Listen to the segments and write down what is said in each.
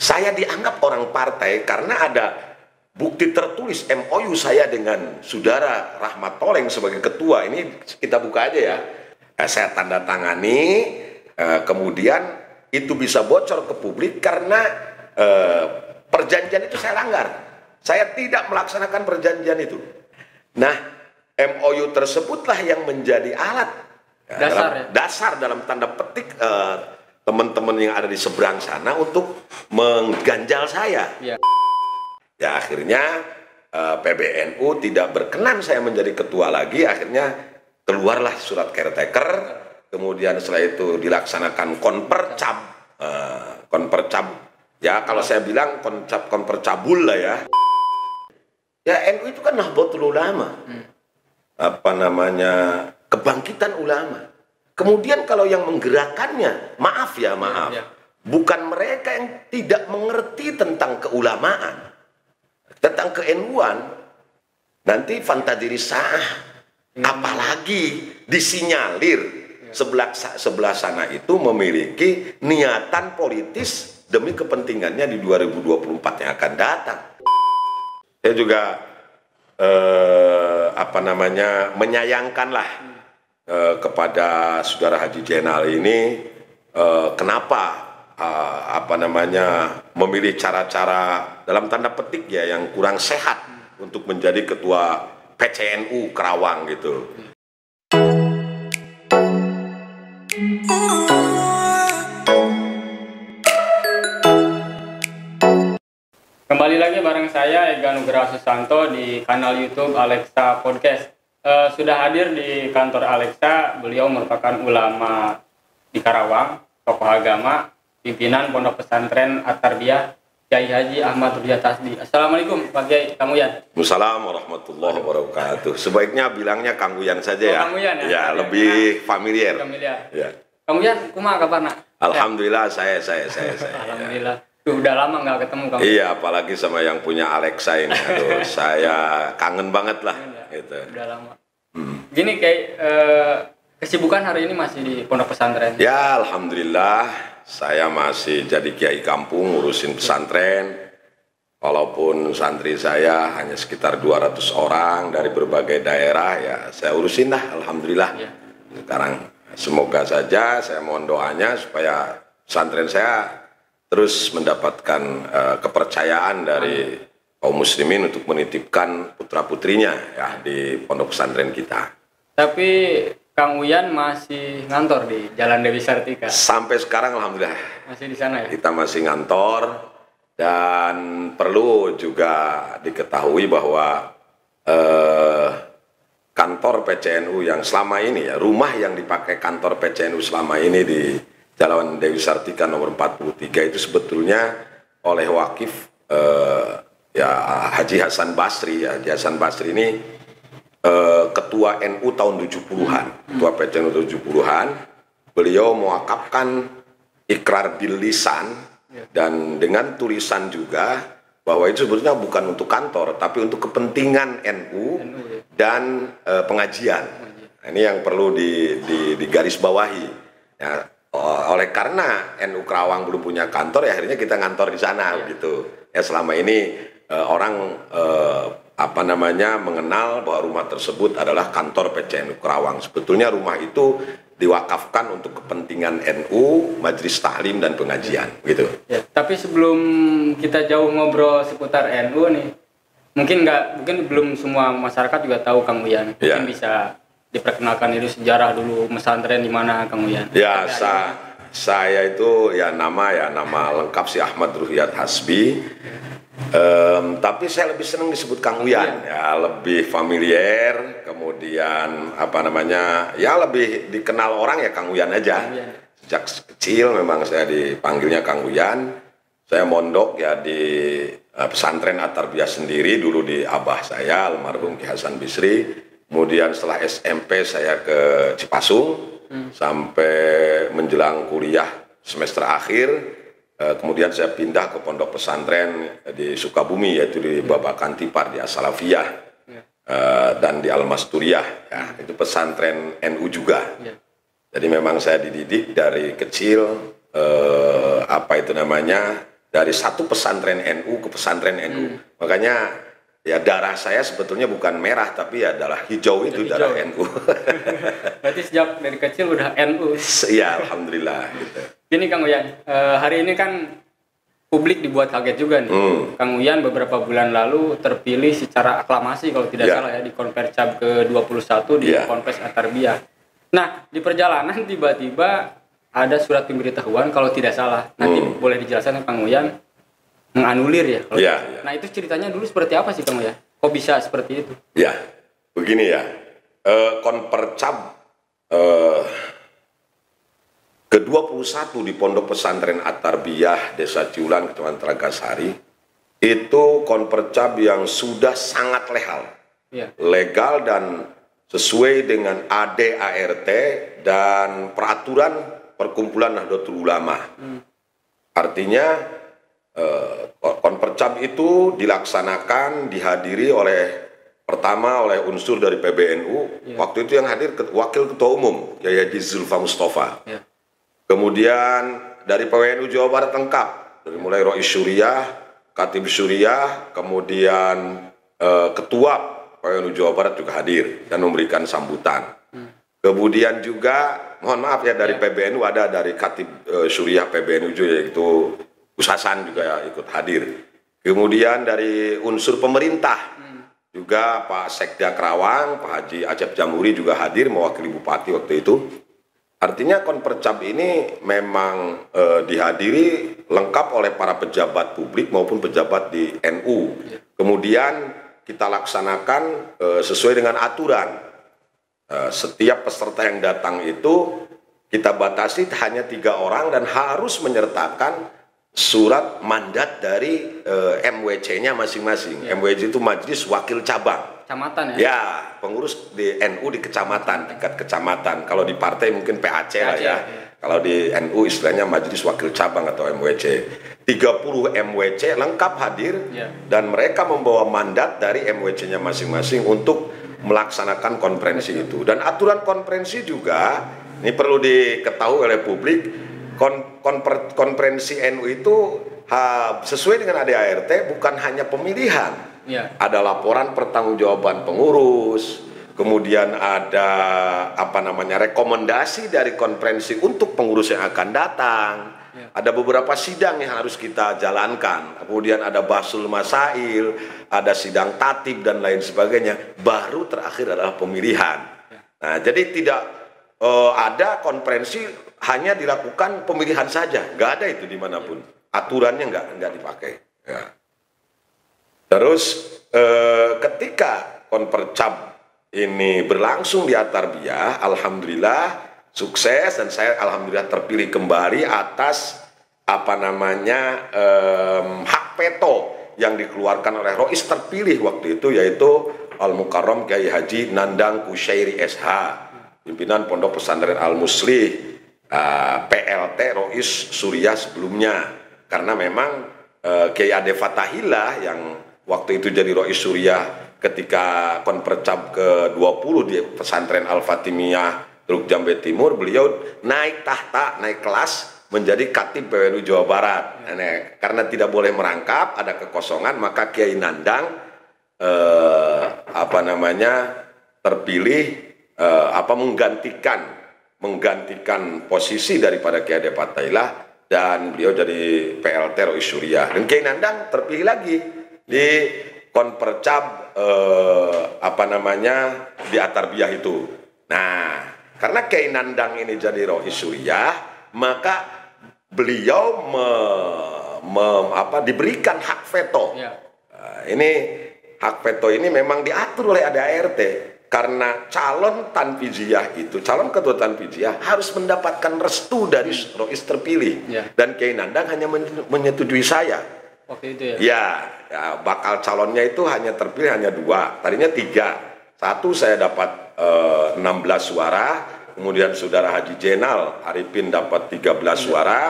Saya dianggap orang partai karena ada bukti tertulis MOU saya dengan saudara Rahmat Toleng sebagai ketua. Ini kita buka aja ya. Saya tanda tangani, kemudian itu bisa bocor ke publik karena perjanjian itu saya langgar. Saya tidak melaksanakan perjanjian itu. Nah, MOU tersebutlah yang menjadi alat dasar dalam tanda petik teman-teman yang ada di seberang sana untuk mengganjal saya. Ya akhirnya PBNU tidak berkenan saya menjadi ketua lagi. Akhirnya keluarlah surat caretaker. Kemudian setelah itu dilaksanakan konpercab. Ya kalau saya bilang konpercabul lah ya. Ya NU itu kan Nahdlatul Ulama. Kebangkitan ulama. Kemudian kalau yang menggerakkannya, maaf, bukan mereka yang tidak mengerti tentang keulamaan, tentang ke-NU-an, nanti fantadiri sah, apalagi disinyalir sebelah sana itu memiliki niatan politis demi kepentingannya di 2024 yang akan datang. Saya juga menyayangkanlah kepada saudara Haji Zainal ini kenapa memilih cara-cara dalam tanda petik ya yang kurang sehat untuk menjadi ketua PCNU Karawang gitu. Kembali lagi bareng saya Ega Nugraha Susanto di kanal YouTube Alexa Podcast. Sudah hadir di kantor Alexa, beliau merupakan ulama di Karawang, tokoh agama, pimpinan Pondok Pesantren At-Tarbiyah Kiai Haji Ahmad Ruyat Hasbi. Assalamualaikum Pak Kiai, Kang Uyan. Waalaikumsalam warahmatullahi wabarakatuh. Sebaiknya bilangnya Kang Uyan saja ya. Kang Uyan ya. Ya, lebih familiar. Ya. Kang Uyan, kumaha kabarna? Alhamdulillah saya. Alhamdulillah. Udah lama nggak ketemu Kang. Iya, apalagi sama yang punya Alexa ini. Aduh, saya kangen banget lah. Gitu. Udah lama. Gini kayak kesibukan hari ini masih di pondok pesantren? Ya, alhamdulillah saya masih jadi kiai kampung ngurusin pesantren. Walaupun santri saya hanya sekitar 200 orang dari berbagai daerah, ya saya urusin lah, alhamdulillah. Ya. Sekarang semoga saja saya mohon doanya supaya pesantren saya terus mendapatkan kepercayaan dari kaum muslimin untuk menitipkan putra-putrinya ya di pondok pesantren kita. Tapi Kang Uyan masih ngantor di Jalan Dewi Sartika? Sampai sekarang alhamdulillah. Masih di sana ya? Kita masih ngantor dan perlu juga diketahui bahwa kantor PCNU yang selama ini ya, rumah yang dipakai kantor PCNU selama ini di Jalan Dewi Sartika nomor 43 itu sebetulnya oleh wakif Haji Hasan Basri. Ya, Haji Hasan Basri ini ketua NU tahun 70-an, ketua PCNU 70-an. Beliau mewakafkan ikrar bil lisan dan dengan tulisan juga bahwa itu sebetulnya bukan untuk kantor tapi untuk kepentingan NU dan pengajian. Nah, ini yang perlu digarisbawahi. Ya, oleh karena NU Karawang belum punya kantor, ya akhirnya kita ngantor di sana gitu. Ya selama ini orang mengenal bahwa rumah tersebut adalah kantor PCNU Karawang. Sebetulnya rumah itu diwakafkan untuk kepentingan NU, majelis taklim dan pengajian gitu. Ya, tapi sebelum kita jauh ngobrol seputar NU nih, mungkin belum semua masyarakat juga tahu Kang Uyan. Mungkin bisa diperkenalkan itu sejarah dulu pesantren di mana Kang Uyan? Ya, saya itu nama lengkap si Ahmad Ruyat Hasbi. Tapi saya lebih senang disebut Kang Uyan, ya lebih familiar, kemudian lebih dikenal orang ya Kang Uyan aja. Sejak kecil memang saya dipanggilnya Kang Uyan. Saya mondok ya di pesantren At-Tarbiyah sendiri dulu di abah saya almarhum Ki Hasan Bisri. Kemudian setelah SMP saya ke Cipasung sampai menjelang kuliah semester akhir. Kemudian saya pindah ke pondok pesantren di Sukabumi, yaitu di Babakan Tipar di As-Salafiyah dan di Al-Masturiyah. Ya, itu pesantren NU juga. Jadi memang saya dididik dari kecil dari satu pesantren NU ke pesantren NU. Makanya ya darah saya sebetulnya bukan merah tapi ya adalah hijau itu hijau. darah NU. Berarti sejak dari kecil udah NU. Iya, alhamdulillah gitu. Gini Kang Uyan, hari ini kan publik dibuat kaget juga nih. Kang Uyan beberapa bulan lalu terpilih secara aklamasi kalau tidak salah ya di Konpercab ke-21 di Ponpes Atarbiyah. Nah, di perjalanan tiba-tiba ada surat pemberitahuan kalau tidak salah. Nanti boleh dijelaskan Kang Uyan menganulir ya. Nah, itu ceritanya dulu seperti apa sih Kang Uyan? Kok bisa seperti itu? Ya, begini ya. Konpercab ke-21 di Pondok Pesantren Atarbiyah Desa Ciulan, Kecamatan Telagasari, itu konpercab yang sudah sangat legal dan sesuai dengan AD/ART dan peraturan Perkumpulan Nahdlatul Ulama. Artinya konpercab itu dilaksanakan, dihadiri pertama oleh unsur dari PBNU. Waktu itu yang hadir Wakil Ketua Umum Yai Haji Zulfa Mustafa. Kemudian dari PWNU Jawa Barat lengkap, dari mulai Rois Syuriah, Katib Syuriah, kemudian Ketua PWNU Jawa Barat juga hadir dan memberikan sambutan. Kemudian juga, mohon maaf ya, dari PBNU ada dari Katib Syuriah PBNU juga, yaitu Gus Hasan juga ikut hadir. Kemudian dari unsur pemerintah juga Pak Sekda Kerawang, Pak Haji Acep Jamhuri juga hadir mewakili Bupati waktu itu. Artinya konpercab ini memang dihadiri lengkap oleh para pejabat publik maupun pejabat di NU. Kemudian kita laksanakan sesuai dengan aturan. Setiap peserta yang datang itu kita batasi hanya 3 orang dan harus menyertakan surat mandat dari MWC-nya masing-masing. MWC itu Majelis Wakil Cabang. Kecamatan ya? Ya, pengurus di NU di kecamatan, tingkat kecamatan. Kalau di partai mungkin PAC lah ya. Kalau di NU istilahnya Majelis Wakil Cabang atau MWC. 30 MWC lengkap hadir dan mereka membawa mandat dari MWC-nya masing-masing untuk melaksanakan konferensi itu. Dan aturan konferensi juga, ini perlu diketahui oleh publik, konferensi NU itu sesuai dengan AD/ART bukan hanya pemilihan. Ada laporan pertanggungjawaban pengurus, kemudian ada rekomendasi dari konferensi untuk pengurus yang akan datang. Ada beberapa sidang yang harus kita jalankan. Kemudian ada basul masail, ada sidang tatib dan lain sebagainya. Baru terakhir adalah pemilihan. Nah, jadi tidak ada konferensi hanya dilakukan pemilihan saja. Nggak ada itu dimanapun. Aturannya nggak dipakai. Ya. Terus ketika konpercab ini berlangsung di Atarbiyah, alhamdulillah sukses dan saya alhamdulillah terpilih kembali atas hak veto yang dikeluarkan oleh Rois terpilih waktu itu, yaitu Al-Mukarram Kiai Haji Nandang Kusyairi SH, pimpinan Pondok Pesantren Al-Muslih, PLT Rois Suriah sebelumnya. Karena memang Kiai Ade Fatahillah yang waktu itu jadi Rois Suriah ketika konpercab ke-20 di pesantren Al-Fatimiyah Truk Jambe Timur, beliau naik tahta, naik kelas menjadi Katib PWNU Jawa Barat. Nah, karena tidak boleh merangkap, ada kekosongan, maka Kiai Nandang terpilih menggantikan posisi daripada Kiai Ade Fatahillah dan beliau jadi PLT Rois Suriah. Dan Kiai Nandang terpilih lagi di konpercab di Atarbiyah itu. Nah, karena Kiai Nandang ini jadi Rois Suriah, maka beliau diberikan hak veto. Ini hak veto ini memang diatur oleh AD/ART karena calon tanfiziyah itu, calon ketua tanfiziyah harus mendapatkan restu dari Rois terpilih. Dan Kiai Nandang hanya menyetujui saya. Waktu itu ya, bakal calonnya itu hanya terpilih hanya 2, tadinya 3. 1 saya dapat 16 suara, kemudian saudara Haji Jenal Arifin dapat 13 suara,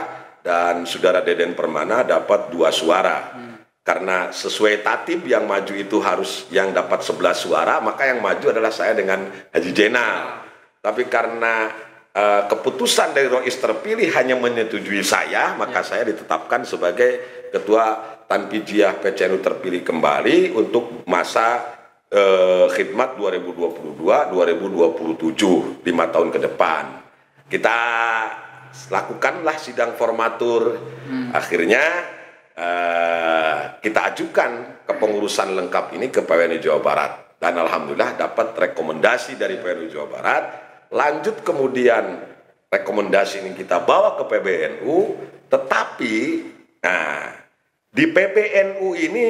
dan saudara Deden Permana dapat 2 suara. Karena sesuai tatib yang maju itu harus yang dapat 11 suara, maka yang maju adalah saya dengan Haji Jenal. Tapi karena keputusan dari Rois terpilih hanya menyetujui saya, maka saya ditetapkan sebagai Ketua Tanfidziyah PCNU terpilih kembali untuk masa khidmat 2022-2027, 5 tahun ke depan. Kita lakukanlah sidang formatur. Akhirnya kita ajukan kepengurusan lengkap ini ke PWNU Jawa Barat. Dan alhamdulillah dapat rekomendasi dari PWNU Jawa Barat. Lanjut kemudian rekomendasi ini kita bawa ke PBNU, tetapi di PBNU ini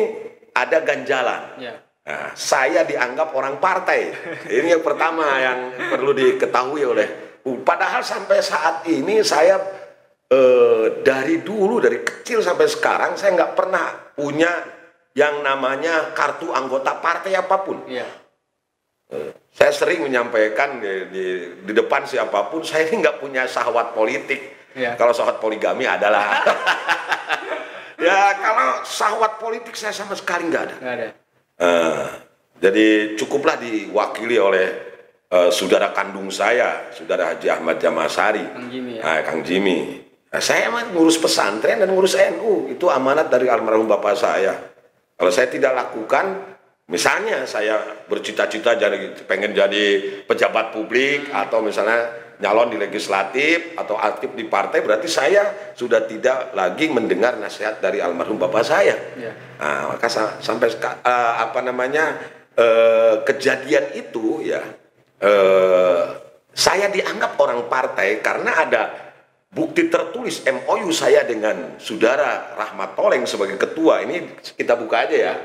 ada ganjalan. Nah, saya dianggap orang partai. Ini yang pertama yang perlu diketahui oleh. Padahal sampai saat ini saya dari dulu, dari kecil sampai sekarang saya nggak pernah punya yang namanya kartu anggota partai apapun. Saya sering menyampaikan di depan siapapun, saya ini nggak punya syahwat politik. Kalau syahwat poligami adalah. Ya kalau syahwat politik saya sama sekali nggak ada. Jadi cukuplah diwakili oleh saudara kandung saya, saudara Haji Ahmad Jamasari, Kang Jimmy. Nah, saya ngurus pesantren dan ngurus NU, itu amanat dari almarhum bapak saya. Kalau saya tidak lakukan, misalnya saya bercita-cita pengen jadi pejabat publik atau misalnya nyalon di legislatif atau aktif di partai, berarti saya sudah tidak lagi mendengar nasihat dari almarhum bapak saya. Nah, maka sampai kejadian itu ya, saya dianggap orang partai karena ada bukti tertulis MOU saya dengan saudara Rahmat Toleng sebagai ketua. Ini kita buka aja ya.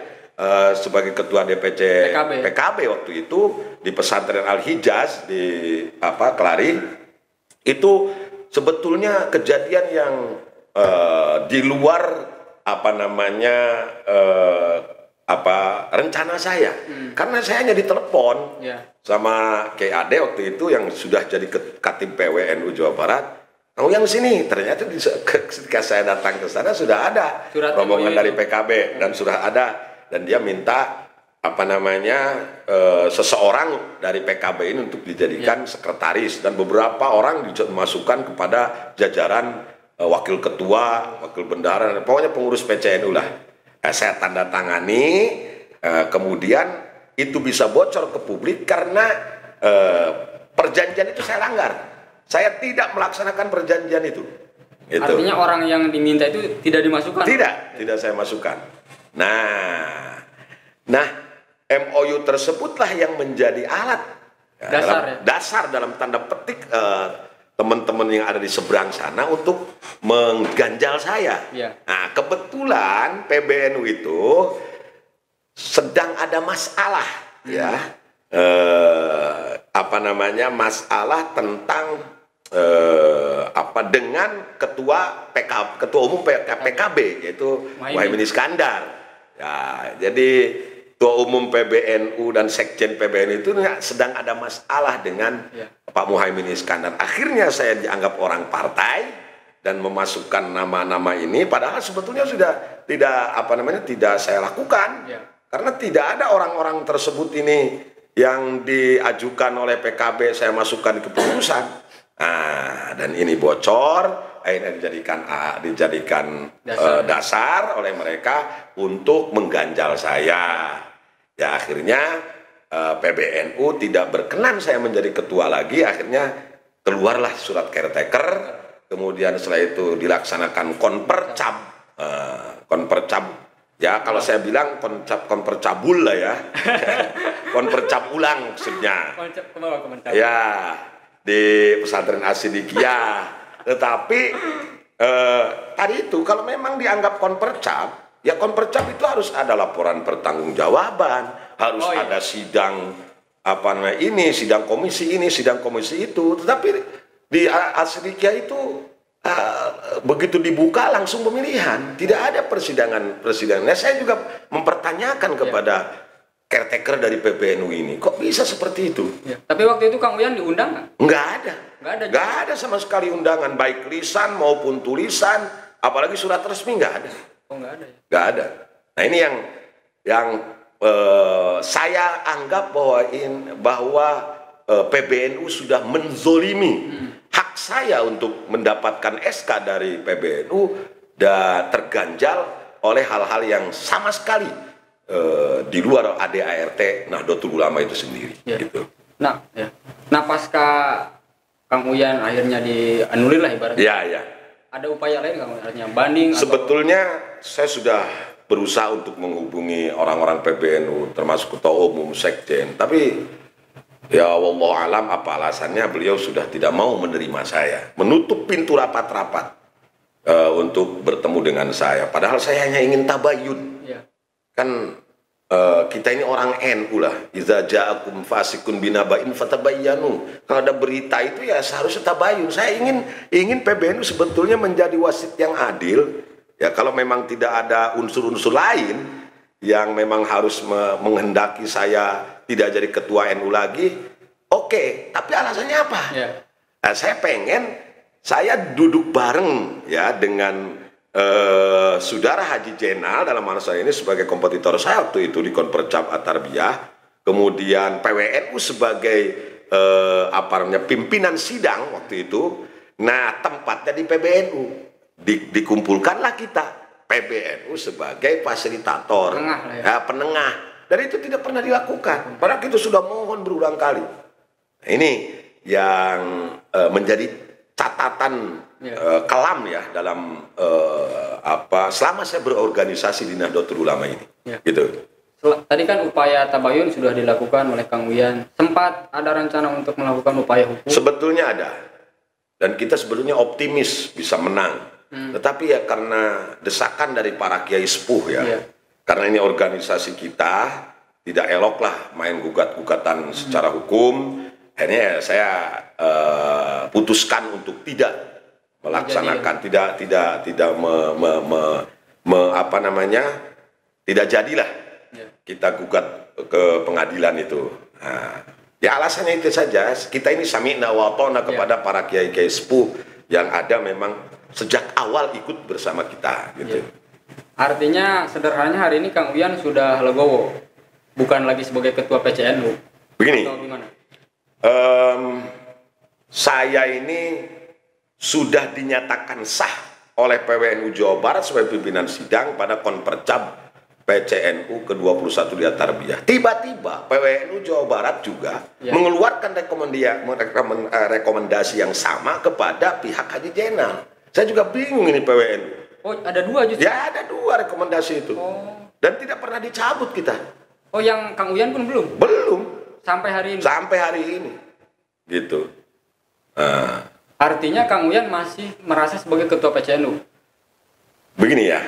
Sebagai ketua DPC PKB waktu itu di pesantren Al-Hijaz di Kelari, itu sebetulnya kejadian yang di luar rencana saya. Karena saya hanya ditelepon sama KAD waktu itu yang sudah jadi Katib PWNU Jawa Barat. Kamu yang sini, ternyata ketika saya datang ke sana sudah ada rombongan dari PKB dan sudah ada. Dan dia minta seseorang dari PKB ini untuk dijadikan sekretaris, dan beberapa orang dimasukkan kepada jajaran wakil ketua, wakil bendahara, pokoknya pengurus PCNU lah. Saya tanda tangani, kemudian itu bisa bocor ke publik karena perjanjian itu saya langgar. Saya tidak melaksanakan perjanjian itu. Artinya orang yang diminta itu tidak dimasukkan? Tidak saya masukkan. Nah, MOU tersebutlah yang menjadi alat dasar dalam tanda petik teman-teman yang ada di seberang sana untuk mengganjal saya. Nah, kebetulan PBNU itu sedang ada masalah, masalah tentang dengan ketua umum PKB yaitu Muhaimin Iskandar. Ya, jadi Ketua Umum PBNU dan Sekjen PBNU itu sedang ada masalah dengan Pak Muhaimin Iskandar. Akhirnya saya dianggap orang partai dan memasukkan nama-nama ini, padahal sebetulnya sudah tidak saya lakukan. Karena tidak ada orang-orang tersebut ini yang diajukan oleh PKB saya masukkan di kepengurusan. Nah, dan ini bocor. Akhirnya dijadikan dasar oleh mereka untuk mengganjal saya. Ya, akhirnya PBNU tidak berkenan saya menjadi ketua lagi. Akhirnya keluarlah surat caretaker. Kemudian setelah itu dilaksanakan konpercab. Ya, kalau saya bilang konpercabul lah ya. Konpercab ulang maksudnya. Ya, di pesantren Asidikiyah. Tetapi tadi itu kalau memang dianggap konpercab, ya konpercab itu harus ada laporan pertanggungjawaban, harus ada sidang sidang komisi ini, sidang komisi itu. Tetapi di Asidikiyah itu begitu dibuka langsung pemilihan, tidak ada persidangan. Nah, saya juga mempertanyakan kepada caretaker dari PBNU ini, kok bisa seperti itu? Tapi waktu itu Kang Uyan diundang nggak? Nggak ada sama sekali undangan, baik lisan maupun tulisan, apalagi surat resmi nggak ada. Nggak ada. Nah, ini yang saya anggap bahwa PBNU sudah menzolimi hak saya untuk mendapatkan SK dari PBNU dan terganjal oleh hal-hal yang sama sekali di luar ADART Nahdlatul Ulama itu sendiri. Gitu. Nah, pasca Kang Uyan akhirnya dianulir lah ibaratnya. Ya. Ada upaya lain Kang Uyan, artinya banding? Sebetulnya saya sudah berusaha untuk menghubungi orang-orang PBNU, termasuk Ketua Umum, Sekjen. Tapi ya wallahu alam apa alasannya beliau sudah tidak mau menerima saya, menutup pintu rapat-rapat untuk bertemu dengan saya. Padahal saya hanya ingin tabayun. Kan kita ini orang NU lah. Idza ja'akum fasikun binaba'in fatabayyanu. Kalau ada berita itu ya seharusnya tabayun. Saya ingin PBNU sebetulnya menjadi wasit yang adil. Ya kalau memang tidak ada unsur-unsur lain yang memang harus menghendaki saya tidak jadi ketua NU lagi, oke. Tapi alasannya apa? Nah, saya pengen saya duduk bareng ya dengan Saudara Haji Jenal dalam masa ini sebagai kompetitor saya waktu itu di Konpercap At-Tarbiyah, kemudian PWNU sebagai pimpinan sidang waktu itu. Nah, tempatnya di PBNU. Dikumpulkanlah kita PBNU sebagai fasilitator, penengah. Dan itu tidak pernah dilakukan. Padahal kita sudah mohon berulang kali. Nah, ini yang menjadi catatan kelam ya dalam selama saya berorganisasi di Nahdlatul Ulama ini. Gitu. Tadi kan upaya tabayun sudah dilakukan oleh Kang Uyan. Sempat ada rencana untuk melakukan upaya hukum? Sebetulnya ada. Dan kita sebetulnya optimis bisa menang. Tetapi ya karena desakan dari para kiai sepuh ya. Karena ini organisasi kita, tidak eloklah main gugat-gugatan secara hukum. Akhirnya saya putuskan untuk tidak melaksanakan, tidak tidak jadilah kita gugat ke pengadilan itu. Nah, ya alasannya itu saja. Kita ini sami'na wa ata'na kepada para kiai-kiai sepuh yang ada memang sejak awal ikut bersama kita. Gitu. Artinya sederhananya hari ini Kang Uyan sudah legowo, bukan lagi sebagai ketua PCNU. Begini. Atau gimana? Saya ini sudah dinyatakan sah oleh PWNU Jawa Barat sebagai pimpinan sidang pada Konpercap PCNU ke-21 di At-Tarbiyah. Tiba-tiba PWNU Jawa Barat juga mengeluarkan rekomendasi yang sama kepada pihak Haji Jenal. Saya juga bingung ini PWNU. Oh, ada dua justru? Ya, ada dua rekomendasi itu. Dan tidak pernah dicabut kita. Oh, yang Kang Uyan pun belum? Belum. Sampai hari ini? Sampai hari ini. Gitu. Artinya Kang Uyan masih merasa sebagai ketua PCNU? Begini ya.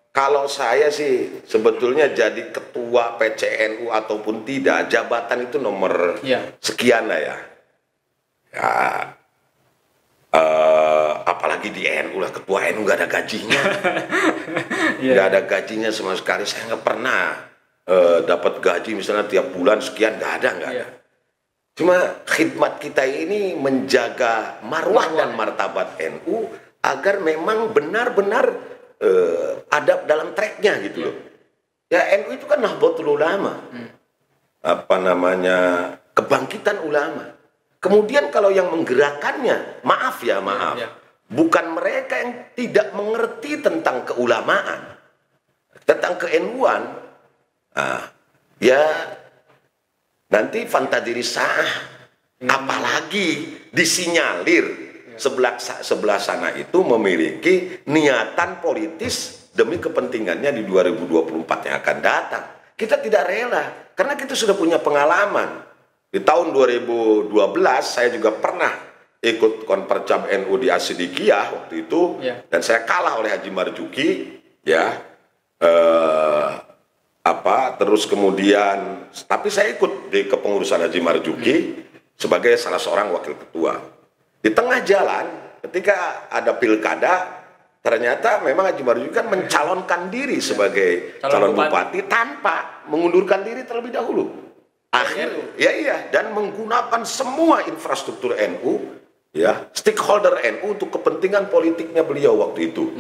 Kalau saya sih sebetulnya jadi ketua PCNU ataupun tidak, jabatan itu nomor sekian lah ya. Apalagi di NU lah, ketua NU nggak ada gajinya. Nggak ada gajinya sama sekali. Saya nggak pernah dapat gaji misalnya tiap bulan sekian, nggak ada. Cuma khidmat kita ini menjaga marwah dan martabat NU agar memang benar-benar ada dalam tracknya gitu loh. Ya NU itu kan Nahdlatul Ulama, kebangkitan ulama. Kemudian kalau yang menggerakkannya, maaf, bukan mereka yang tidak mengerti tentang keulamaan, tentang ke-NU-an. Nanti fantadiri sah, apalagi disinyalir sebelah sana itu memiliki niatan politis demi kepentingannya di 2024 yang akan datang. Kita tidak rela, karena kita sudah punya pengalaman. Di tahun 2012 saya juga pernah ikut Konpercap NU di Asidikiyah waktu itu, dan saya kalah oleh Haji Marzuki, terus kemudian, tapi saya ikut di kepengurusan Haji Marzuki sebagai salah seorang wakil ketua. Di tengah jalan, ketika ada pilkada, ternyata memang Haji Marzuki kan mencalonkan diri sebagai calon bupati tanpa mengundurkan diri terlebih dahulu. Dan menggunakan semua infrastruktur NU, stakeholder NU untuk kepentingan politiknya beliau waktu itu.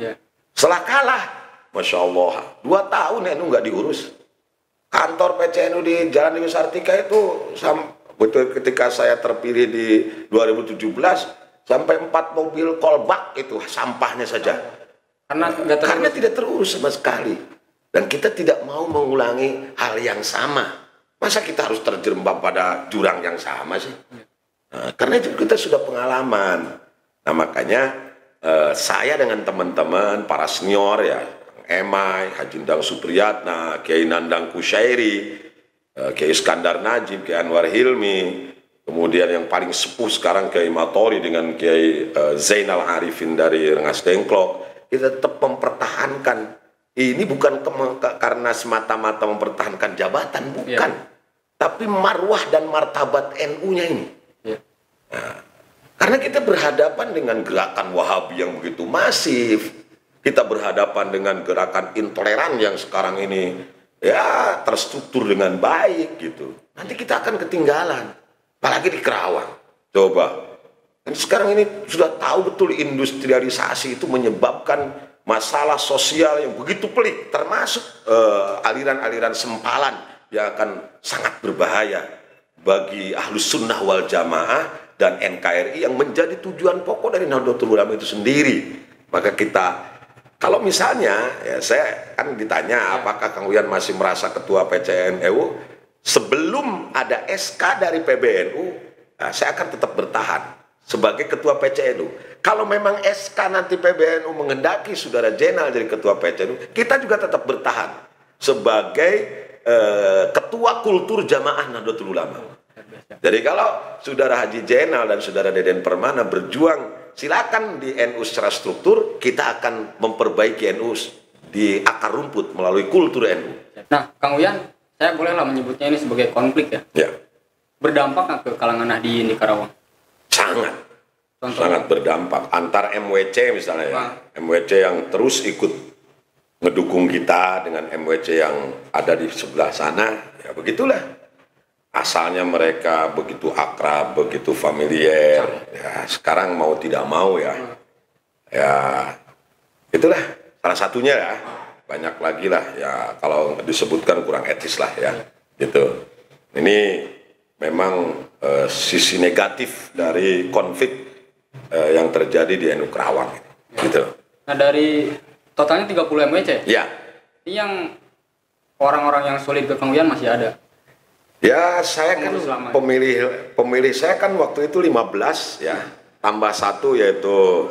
Setelah kalah, Masya Allah, 2 tahun NU nggak diurus. Kantor PCNU di Jalan Dewi Sartika itu Betul, ketika saya terpilih di 2017 sampai 4 mobil kolbak itu sampahnya saja. Karena tidak terurus sama sekali. Dan kita tidak mau mengulangi hal yang sama. Masa kita harus terjerembab pada jurang yang sama sih? Nah, karena itu kita sudah pengalaman. Nah makanya saya dengan teman-teman para senior ya, Emai, Haji Endang Supriyatna, Kiai Nandang Kusyairi, Kiai Iskandar Najib, Kiai Anwar Hilmi, kemudian yang paling sepuh sekarang Kiai Matori dengan Kiai Zainal Arifin dari Rengas Dengklok, kita tetap mempertahankan. Ini bukan karena semata-mata mempertahankan jabatan, bukan. Tapi marwah dan martabat NU-nya ini. Nah, karena kita berhadapan dengan gerakan Wahabi yang begitu masif, kita berhadapan dengan gerakan intoleran yang sekarang ini ya terstruktur dengan baik gitu. Nanti kita akan ketinggalan, apalagi di Kerawang. Coba, dan sekarang ini sudah tahu betul industrialisasi itu menyebabkan masalah sosial yang begitu pelik, termasuk aliran-aliran sempalan yang akan sangat berbahaya bagi Ahlus Sunnah wal Jamaah dan NKRI yang menjadi tujuan pokok dari Nahdlatul Ulama itu sendiri. Maka kita, kalau misalnya, ya saya kan ditanya apakah Kang Uyan masih merasa ketua PCNU, sebelum ada SK dari PBNU, nah, saya akan tetap bertahan sebagai ketua PCNU. Kalau memang SK nanti PBNU menghendaki Saudara Jenal jadi ketua PCNU, kita juga tetap bertahan sebagai ketua kultur jamaah Nahdlatul Ulama. Jadi kalau Saudara Haji Jenal dan Saudara Deden Permana berjuang, silakan di NU secara struktur, kita akan memperbaiki NU di akar rumput melalui kultur NU. Nah, Kang Uyan, saya bolehlah menyebutnya ini sebagai konflik ya? Ya. Berdampak nggak ke kalangan Nahdliyin di Karawang? Sangat. Contohnya? Sangat berdampak. Antar MWC misalnya ya. MWC yang terus ikut ngedukung kita dengan MWC yang ada di sebelah sana, ya begitulah. Asalnya mereka begitu akrab, begitu familiar, ya sekarang mau tidak mau ya, ya itulah salah satunya ya, banyak lagi lah ya, kalau disebutkan kurang etis lah ya, gitu. Ini memang sisi negatif dari konflik yang terjadi di NU Kerawang, gitu. Nah dari totalnya 30 MWC, ya, yang orang-orang yang solid ke Kang Uyan masih ada. Ya, saya kan pemilih saya kan waktu itu 15 ya, tambah 1 yaitu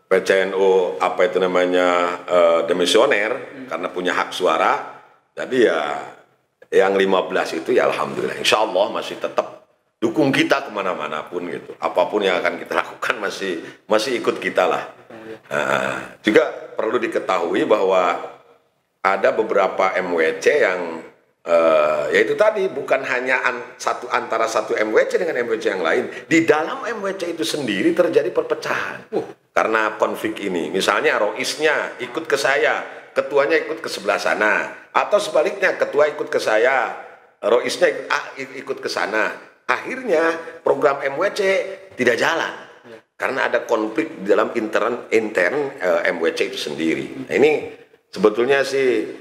PCNU apa itu namanya demisioner karena punya hak suara. Jadi ya yang 15 itu ya alhamdulillah, insya Allah masih tetap dukung kita kemana-mana pun gitu. Apapun yang akan kita lakukan masih ikut kita lah. Juga perlu diketahui bahwa ada beberapa MWC yang yaitu tadi bukan hanya antara satu MWC dengan MWC yang lain, di dalam MWC itu sendiri terjadi perpecahan karena konflik ini. Misalnya roisnya ikut ke saya, ketuanya ikut ke sebelah sana, atau sebaliknya ketua ikut ke saya, roisnya ikut ke sana. Akhirnya program MWC tidak jalan karena ada konflik di dalam intern MWC itu sendiri. Nah, ini sebetulnya sih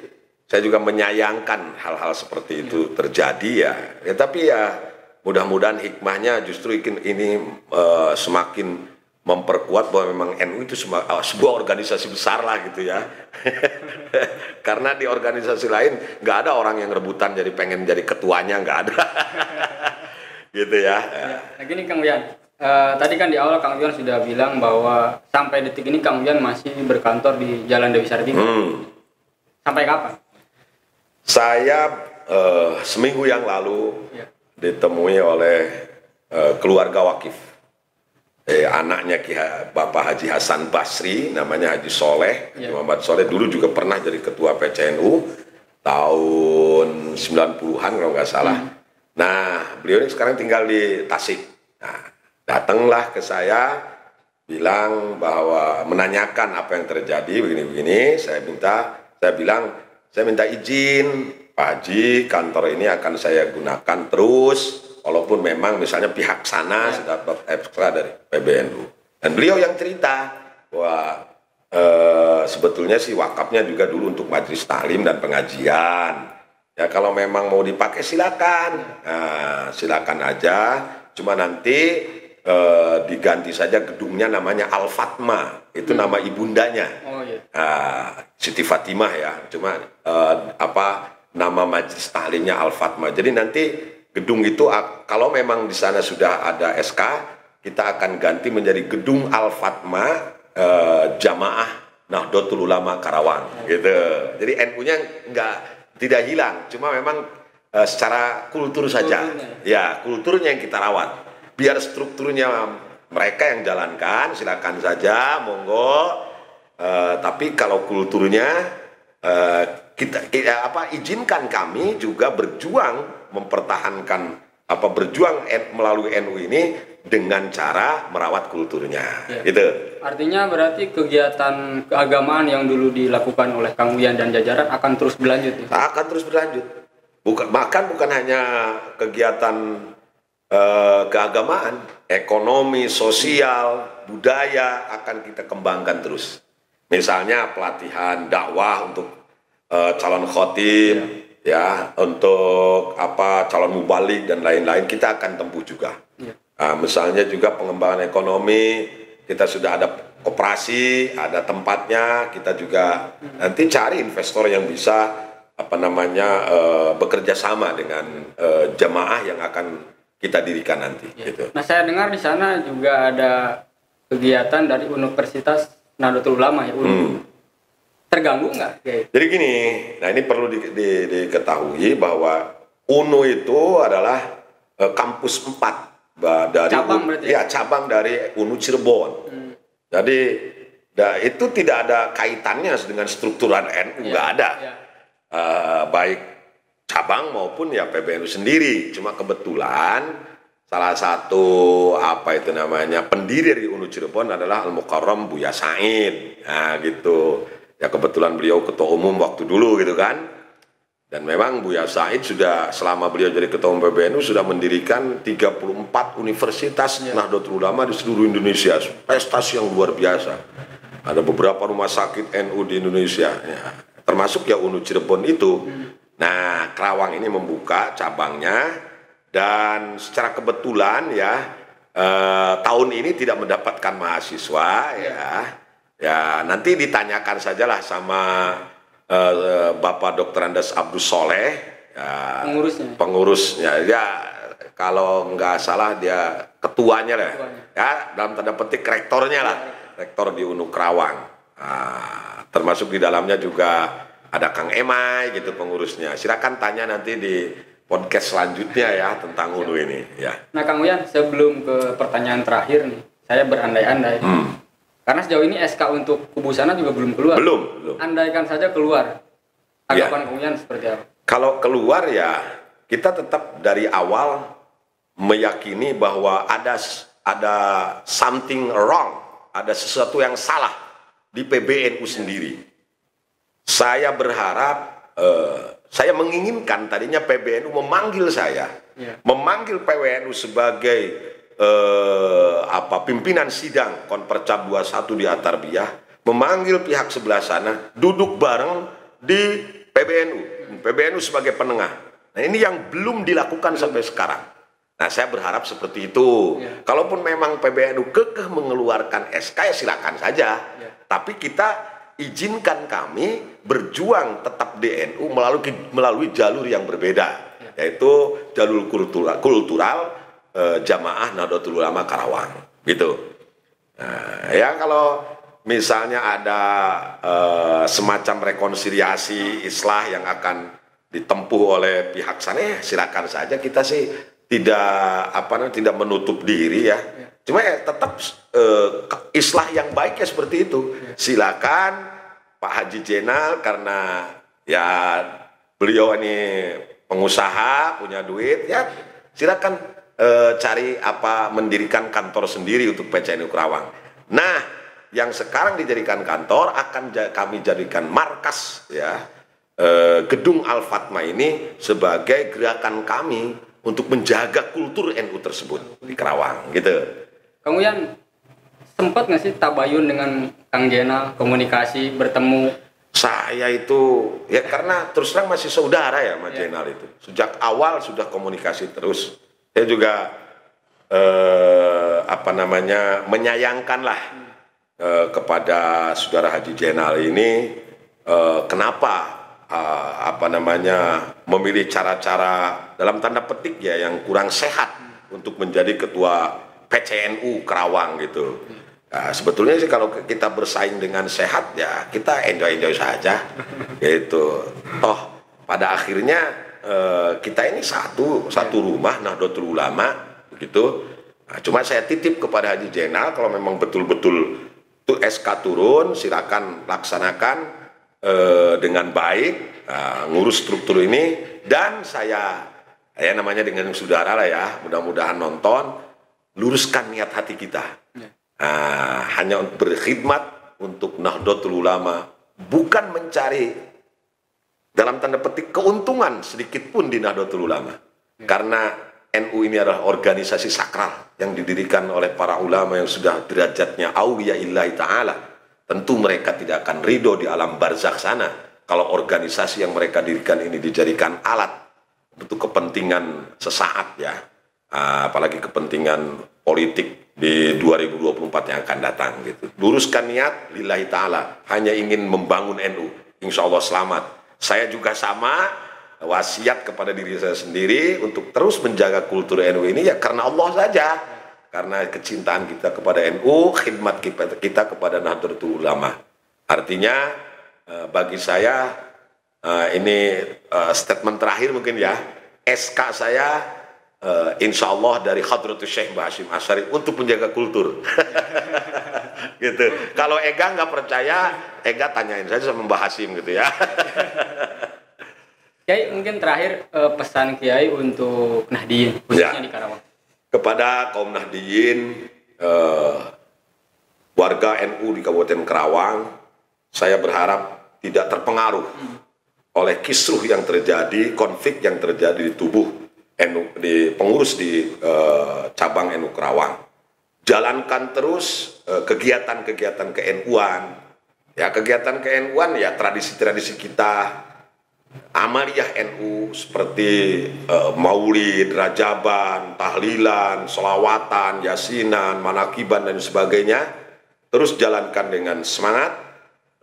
saya juga menyayangkan hal-hal seperti itu terjadi ya. Tapi ya mudah-mudahan hikmahnya justru ini semakin memperkuat bahwa memang NU itu sebuah organisasi besar lah gitu ya. Karena di organisasi lain nggak ada orang yang rebutan jadi pengen jadi ketuanya, nggak ada. Gitu ya. Nah gini Kang Uyan, tadi kan di awal Kang Uyan sudah bilang bahwa sampai detik ini Kang Uyan masih berkantor di Jalan Dewi Sartika. Sampai kapan? Saya seminggu yang lalu ditemui oleh keluarga wakif, anaknya Bapak Haji Hasan Basri, namanya Haji Soleh, Muhammad Soleh, dulu juga pernah jadi ketua PCNU tahun 90-an kalau nggak salah. Nah, beliau ini sekarang tinggal di Tasik. Nah, datanglah ke saya, bilang bahwa menanyakan apa yang terjadi begini-begini. Saya bilang saya minta izin Pak Haji, kantor ini akan saya gunakan terus walaupun memang misalnya pihak sana sudah dapat ekstra dari PBNU. Dan beliau yang cerita bahwa sebetulnya sih wakafnya juga dulu untuk majelis taklim dan pengajian Ya kalau memang mau dipakai silakan, silakan aja. Cuma nanti diganti saja gedungnya namanya Al Fatma, itu nama ibundanya. Oh iya. Siti Fatimah ya. Cuma nama majelis taklimnya Al Fatma. Jadi nanti gedung itu kalau memang di sana sudah ada SK, kita akan ganti menjadi gedung Al Fatma Jamaah Nahdlatul Ulama Karawang gitu. Jadi NU-nya tidak hilang, cuma memang secara kultur saja. Ya, kulturnya yang kita rawat. Biar strukturnya mereka yang jalankan, silakan saja, monggo. Tapi kalau kulturnya izinkan kami juga berjuang mempertahankan berjuang melalui NU ini dengan cara merawat kulturnya, gitu. Artinya berarti kegiatan keagamaan yang dulu dilakukan oleh Kang Uyan dan jajaran akan terus berlanjut. Ya? Akan terus berlanjut. Bahkan bukan hanya kegiatan keagamaan, ekonomi, sosial, budaya akan kita kembangkan terus. Misalnya pelatihan dakwah untuk calon khotim, ya, untuk calon mubalik dan lain-lain kita akan tempuh juga. Misalnya juga pengembangan ekonomi, kita sudah ada koperasi, ada tempatnya, kita juga nanti cari investor yang bisa bekerja sama dengan jamaah yang akan kita dirikan nanti. Gitu. Nah, saya dengar di sana juga ada kegiatan dari Universitas Nahdlatul Ulama ya, terganggu nggak? Jadi gini, nah ini perlu diketahui bahwa UNU itu adalah kampus 4 dari cabang berarti ya? Cabang dari UNU Cirebon. Jadi itu tidak ada kaitannya dengan strukturan NU, nggak ada. Baik cabang maupun ya PBNU sendiri. Cuma kebetulan salah satu pendiri dari UNU Cirebon adalah Al-Mukarram Buya Said. Nah gitu. Ya kebetulan beliau ketua umum waktu dulu gitu kan. Dan memang Buya Said sudah selama beliau jadi ketua umum PBNU sudah mendirikan 34 universitas Nahdlatul Ulama di seluruh Indonesia. Prestasi yang luar biasa. Ada beberapa rumah sakit NU di Indonesia, ya, termasuk ya UNU Cirebon itu. Nah, Karawang ini membuka cabangnya dan secara kebetulan ya tahun ini tidak mendapatkan mahasiswa ya nanti ditanyakan sajalah sama Bapak Dr. Andes Abdus Soleh, ya, pengurusnya, ya kalau nggak salah dia ketuanya lah, ya dalam tanda petik rektornya lah, rektor di UNU Karawang. Termasuk di dalamnya juga ada Kang Emai gitu pengurusnya. Silakan tanya nanti di podcast selanjutnya ya tentang UNU ini. Ya. Nah Kang Uyan, sebelum ke pertanyaan terakhir nih, saya berandai-andai. Karena sejauh ini SK untuk kubu sana juga belum keluar. Belum. Andaikan saja keluar, tanggapan Kang Uyan seperti apa? Kalau keluar ya, kita tetap dari awal meyakini bahwa ada something wrong, ada sesuatu yang salah di PBNU sendiri. Saya berharap, saya menginginkan tadinya PBNU memanggil saya, memanggil PWNU sebagai pimpinan sidang Konpercap 21 di Atarbiyah, memanggil pihak sebelah sana duduk bareng di PBNU sebagai penengah. Nah ini yang belum dilakukan sampai sekarang. Nah saya berharap seperti itu. Kalaupun memang PBNU kekeh mengeluarkan SK ya silakan saja. Tapi kita izinkan kami berjuang tetap di NU melalui jalur yang berbeda, yaitu jalur kultural Jamaah Nahdlatul Ulama Karawang gitu. Nah, ya kalau misalnya ada semacam rekonsiliasi islah yang akan ditempuh oleh pihak sana, ya silakan saja. Kita sih tidak menutup diri ya. Cuma ya tetap islah yang baik ya seperti itu. Silakan Pak Haji Jenal, karena ya beliau ini pengusaha punya duit, ya silakan cari mendirikan kantor sendiri untuk PCNU Karawang. Nah, yang sekarang dijadikan kantor akan kami jadikan markas ya, gedung Al Fatma ini sebagai gerakan kami untuk menjaga kultur NU tersebut di Karawang gitu. Kang Uyan sempat nggak sih tabayun dengan Kang Jenal, komunikasi, bertemu? Saya itu ya karena terus terang masih saudara ya Mas Jenal itu. Sejak awal sudah komunikasi terus. Saya juga menyayangkan lah kepada saudara Haji Jenal ini kenapa memilih cara-cara dalam tanda petik ya yang kurang sehat untuk menjadi ketua PCNU Kerawang gitu. Nah, sebetulnya sih kalau kita bersaing dengan sehat ya kita enjoy saja gitu. Toh pada akhirnya kita ini satu rumah Nahdlatul Ulama begitu. Nah, cuma saya titip kepada Haji Jenal kalau memang betul-betul itu SK turun silakan laksanakan dengan baik ngurus struktur ini, dan saya namanya dengan saudara lah ya, mudah-mudahan nonton, luruskan niat hati kita. Hanya untuk berkhidmat untuk Nahdlatul Ulama, bukan mencari dalam tanda petik keuntungan sedikit pun di Nahdlatul Ulama. Karena NU ini adalah organisasi sakral yang didirikan oleh para ulama yang sudah derajatnya auliya'illahi ta'ala. Tentu mereka tidak akan ridho di alam barzakh sana kalau organisasi yang mereka dirikan ini dijadikan alat untuk kepentingan sesaat ya. Apalagi kepentingan politik di 2024 yang akan datang gitu. Luruskan niat lillahi ta'ala, hanya ingin membangun NU, insya Allah selamat. Saya juga sama, wasiat kepada diri saya sendiri untuk terus menjaga kultur NU ini ya karena Allah saja, karena kecintaan kita kepada NU, khidmat kita kepada Nahdlatul Ulama. Artinya bagi saya ini statement terakhir mungkin ya, SK saya insya Allah dari Hadratus Syekh Mbah Hasyim Asy'ari untuk menjaga kultur. Gitu. Kalau Ega nggak percaya, Ega tanyain saja sama Mbah Hasyim gitu ya. Kiai, mungkin terakhir pesan Kiai untuk Nahdiyin khususnya di Karawang. Kepada kaum Nahdiyin, warga NU di Kabupaten Karawang, saya berharap tidak terpengaruh oleh kisruh yang terjadi, konflik yang terjadi di tubuh NU, di pengurus di cabang NU Kerawang. Jalankan terus kegiatan-kegiatan ke-NU-an. Ya, kegiatan ke-NU-an ya tradisi-tradisi kita, amaliyah NU seperti maulid, rajaban, tahlilan, selawatan, yasinan, manakiban dan sebagainya. Terus jalankan dengan semangat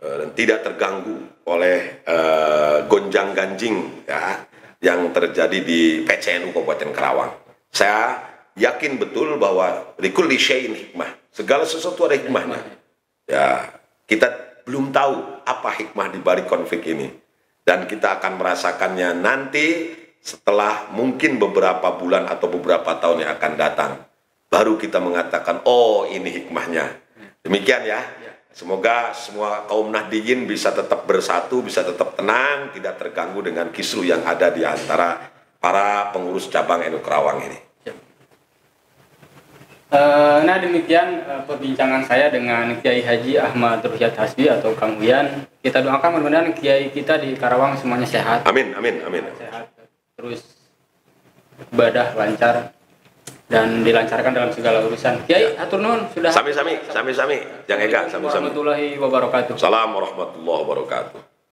dan tidak terganggu oleh gonjang-ganjing ya yang terjadi di PCNU Kabupaten Karawang. Saya yakin betul bahwa likulli syai'in hikmah. Segala sesuatu ada hikmahnya. Ya, kita belum tahu apa hikmah di balik konflik ini. Dan kita akan merasakannya nanti setelah mungkin beberapa bulan atau beberapa tahun yang akan datang. Baru kita mengatakan, oh ini hikmahnya. Demikian ya. Semoga semua kaum Nahdiyin bisa tetap bersatu, bisa tetap tenang, tidak terganggu dengan kisruh yang ada di antara para pengurus cabang NU Kerawang ini. Nah demikian perbincangan saya dengan Kiai Haji Ahmad Ruhyat Hasbi atau Kang Uyan. Kita doakan mudah-mudahan Kiai kita di Karawang semuanya sehat. Amin, amin, amin. Sehat, terus ibadah lancar dan dilancarkan dalam segala urusan. Kiai, hatur nuhun sudah. Sami-sami. Yang Ega, sami-sami. Warahmatullahi wabarakatuh. Salam warahmatullahi wabarakatuh.